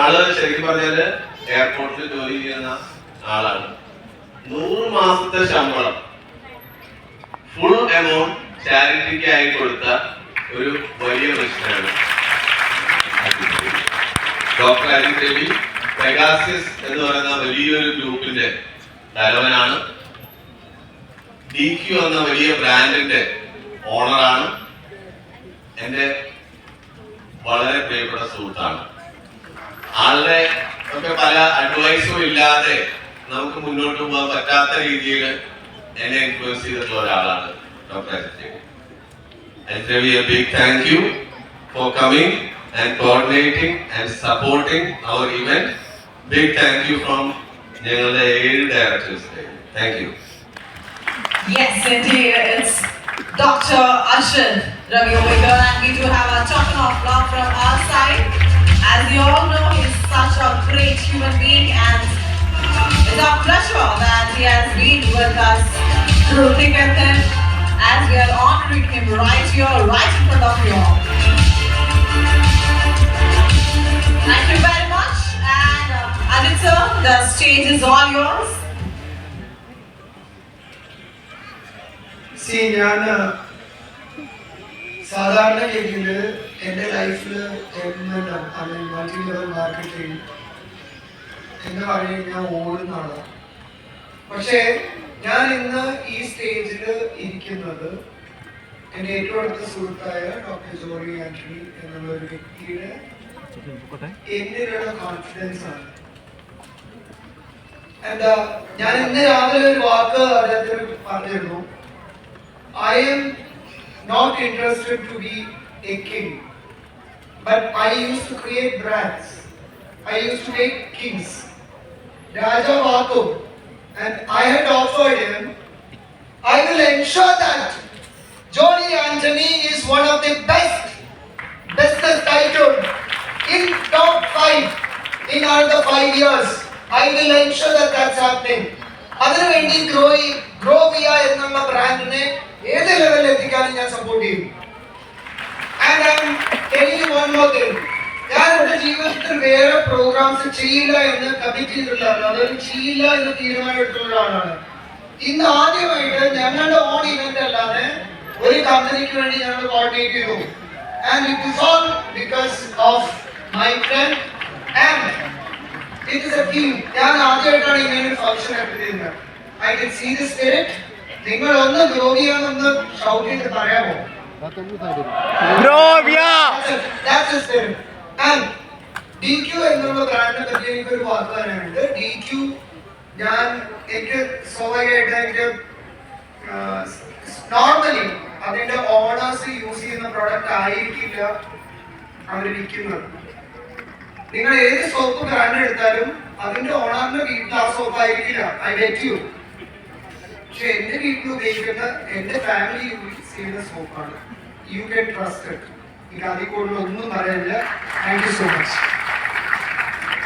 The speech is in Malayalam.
ആള് ശരിക്കും പറഞ്ഞാല് എയർപോർട്ടിൽ ജോലി ചെയ്യുന്ന ആളാണ്. 100 മാസത്തെ ശമ്പളം ഫുൾ എമൗണ്ട് ചാരിറ്റിക്ക് ആയി കൊടുത്ത ഒരു വലിയ മനുഷ്യനാണ് ഡോക്ടർ അജിത് രവി. പെഗാസിസ് എന്ന് പറയുന്ന വലിയൊരു ഗ്രൂപ്പിന്റെ തലവനാണ്. DQ എന്ന വലിയ ബ്രാൻഡിന്റെ ഓണറാണ്. എന്റെ വളരെ പ്രിയപ്പെട്ട സുഹൃത്താണ്. ആളുടെ ഒക്കെ പല അഡ്വൈസും ഇല്ലാതെ നമുക്ക് മുന്നോട്ട് പോകാൻ പറ്റാത്ത രീതിയിൽ എന്നെ ഇൻഫ്ലുവൻസ് ചെയ്തിട്ടുള്ള ഒരാളാണ് doctor Ajith Ravi. Ajith Ravi, a big thank you for coming and coordinating and supporting our event. Big thank you from ഞങ്ങളുടെ 7 directors. Thank you. Yes, indeed, it's Dr. Ashad Ravi over here, and we do have a token of love from our side. As you all know, he's such a great human being, and it's our pleasure that he has been with us through thick and thin, as we are honoring him right here, right in front of you all. Thank you very much, and Adit sir, the stage is all yours. ഞാൻ സാധാരണഗതിയിൽ എൻ്റെ ലൈഫിൽ മൾട്ടി ലെവൽ മാർക്കറ്റിംഗ് എന്ന് പറയുന്നത് ഞാൻ ഓടുന്ന ആളാണ്. പക്ഷേ ഞാൻ ഇന്ന് ഈ സ്റ്റേജിൽ ഇരിക്കുന്നത് എൻ്റെ ഏറ്റവും അടുത്ത സുഹൃത്തായ ഡോക്ടർ ജോറി ആന്റണി എന്നുള്ള ഒരു വ്യക്തിയുടെ എന്നിലുള്ള കോൺഫിഡൻസ് ആണ്. എന്താ ഞാൻ ഇന്ന് രാവിലെ ഒരു വാക്ക് അദ്ദേഹത്തിന് പറഞ്ഞിരുന്നു. I am not interested to be a king, but I used to create brands. I used to make kings. Raja Vato, and I had offered him, I will ensure that Johnny Anthony is one of the best titled in top 5 in another 5 years. I will ensure that that's happening. അതിനുവേണ്ടി ഗ്രോവിയ എന്നുള്ള ബ്രാൻഡിനെ ഏത് ലെവലിൽ എത്തിക്കാനും ഞാൻ സപ്പോർട്ട് ചെയ്യും. And I am telling you one more thing. ഞാൻ എൻ്റെ ജീവിതത്തിൽ വേറെ പ്രോഗ്രാംസ് ചെയ്യില്ല എന്ന് കമ്മിറ്റ് ചെയ്തിട്ടുള്ള, അതായത് ചെയ്യില്ല എന്ന് തീരുമാനമെടുത്തുള്ള ഒരാളാണ്. ഇന്ന് ആദ്യമായിട്ട് ഞങ്ങളുടെ ഓൺ ഇവന്റ് അല്ലാതെ ഒരു കമ്പനിക്ക് വേണ്ടി ഞങ്ങൾ കോർഡിനേറ്റ് ചെയ്തു. And it is all because of my friend and it is a team. ഞാൻ ആദ്യമായിട്ടാണ് ഇങ്ങനെ ഒരു ഫംഗ്ഷൻ അറ്റൻഡ് ചെയ്യുന്നത്. I can see the spirit. നിങ്ങൾ ഒന്ന് ഗ്രോവിയാണെന്ന് ഷൗട്ട് ചെയ്ത് പറയാമോ? DQ എന്നുള്ള ബ്രാൻഡിനെ പറ്റി എനിക്കൊരു വാക്ക് പറയാനുണ്ട്. DQ എനിക്ക് സ്വാഭാവികമായിട്ട് എനിക്ക് നോർമലി അതിന്റെ ഓണേഴ്സ് യൂസ് ചെയ്യുന്ന പ്രോഡക്റ്റ് ആയിരിക്കില്ല അവർ വിൽക്കുന്നത്. നിങ്ങൾ ഏത് സോപ്പ് ബ്രാൻഡ് എടുത്താലും അതിന്റെ ഓണറിന്റെ വീട്ടിൽ ആ സോപ്പ് ആയിരിക്കില്ല. I get you. പക്ഷെ എന്റെ വീട്ടിൽ ഉപയോഗിക്കുന്ന എന്റെ ഫാമിലി യൂസ് ചെയ്യുന്ന സോപ്പാണ്. You can trust it. എനിക്ക് അതിൽ കൂടുതൽ ഒന്നും പറയാനില്ല. Thank you so much.